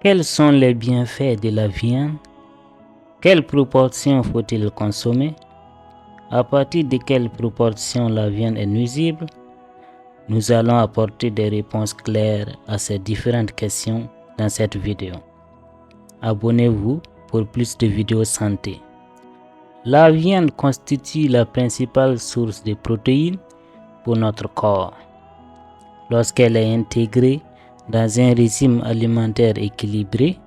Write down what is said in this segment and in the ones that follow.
Quels sont les bienfaits de la viande? Quelle proportion faut-il consommer? À partir de quelle proportion la viande est nuisible? Nous allons apporter des réponses claires à ces différentes questions dans cette vidéo. Abonnez-vous pour plus de vidéos santé. La viande constitue la principale source de protéines pour notre corps. Lorsqu'elle est intégrée dans un régime alimentaire équilibré,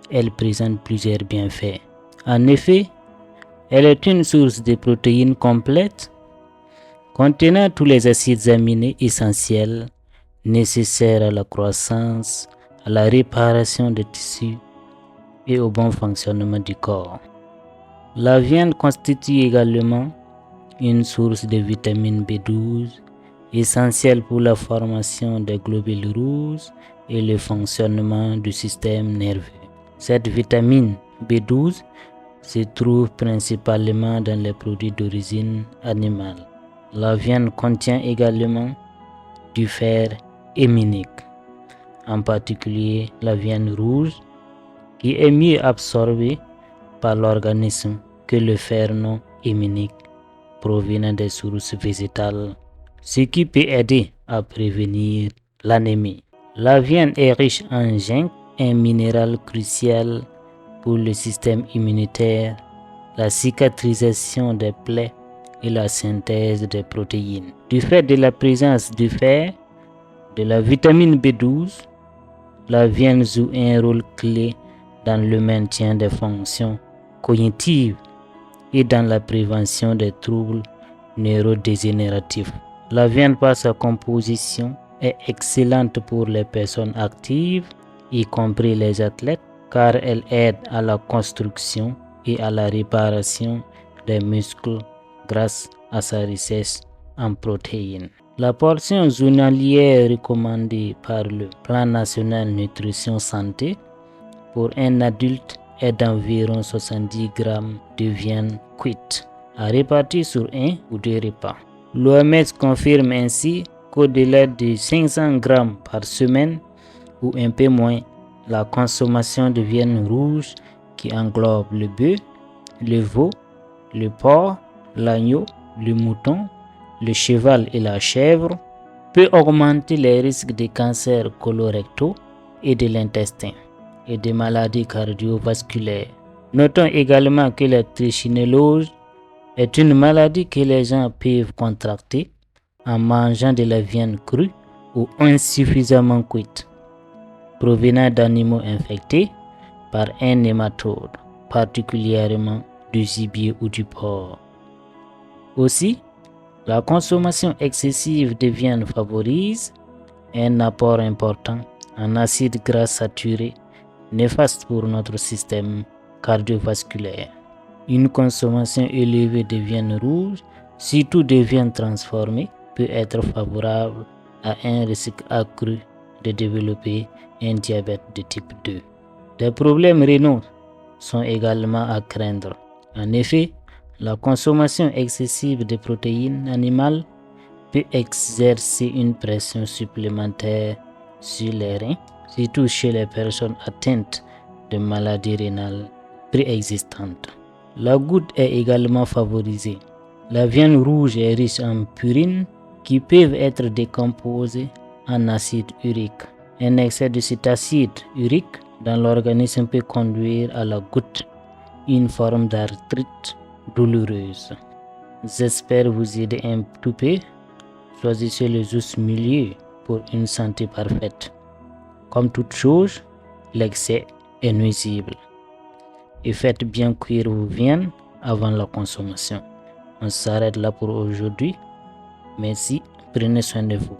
elle présente plusieurs bienfaits. En effet, elle est une source de protéines complète, contenant tous les acides aminés essentiels nécessaires à la croissance, à la réparation des tissus et au bon fonctionnement du corps. La viande constitue également une source de vitamine B12, essentielle pour la formation des globules rouges et le fonctionnement du système nerveux. Cette vitamine B12 se trouve principalement dans les produits d'origine animale. La viande contient également du fer héminique, en particulier la viande rouge, qui est mieux absorbée par l'organisme que le fer non héminique provenant des sources végétales, ce qui peut aider à prévenir l'anémie. La viande est riche en zinc, un minéral crucial pour le système immunitaire, la cicatrisation des plaies et la synthèse des protéines. Du fait de la présence du fer, de la vitamine B12, la viande joue un rôle clé dans le maintien des fonctions cognitives et dans la prévention des troubles neurodégénératifs. La viande par sa composition est excellente pour les personnes actives, y compris les athlètes, car elle aide à la construction et à la réparation des muscles grâce à sa richesse en protéines. La portion journalière recommandée par le Plan national nutrition santé pour un adulte est d'environ 70 grammes de viande cuite à répartir sur un ou deux repas. L'OMS confirme ainsi qu'au-delà de 500 grammes par semaine ou un peu moins, la consommation de viande rouge qui englobe le bœuf, le veau, le porc, l'agneau, le mouton, le cheval et la chèvre peut augmenter les risques de cancers colorectaux et de l'intestin et de maladies cardiovasculaires. Notons également que la trichinellose est une maladie que les gens peuvent contracter en mangeant de la viande crue ou insuffisamment cuite, provenant d'animaux infectés par un nématode, particulièrement du gibier ou du porc. Aussi, la consommation excessive de viande favorise un apport important en acides gras saturés néfastes pour notre système cardiovasculaire. Une consommation élevée de viande rouge, surtout de viande transformée, peut être favorable à un risque accru de développer un diabète de type 2. Des problèmes rénaux sont également à craindre. En effet, la consommation excessive de protéines animales peut exercer une pression supplémentaire sur les reins, surtout chez les personnes atteintes de maladies rénales préexistantes. La goutte est également favorisée. La viande rouge est riche en purines qui peuvent être décomposées en acide urique. Un excès de cet acide urique dans l'organisme peut conduire à la goutte, une forme d'arthrite douloureuse. J'espère vous aider un tout peu. Choisissez le juste milieu pour une santé parfaite. Comme toute chose, l'excès est nuisible. Et faites bien cuire vos viandes avant la consommation. On s'arrête là pour aujourd'hui. Merci, prenez soin de vous.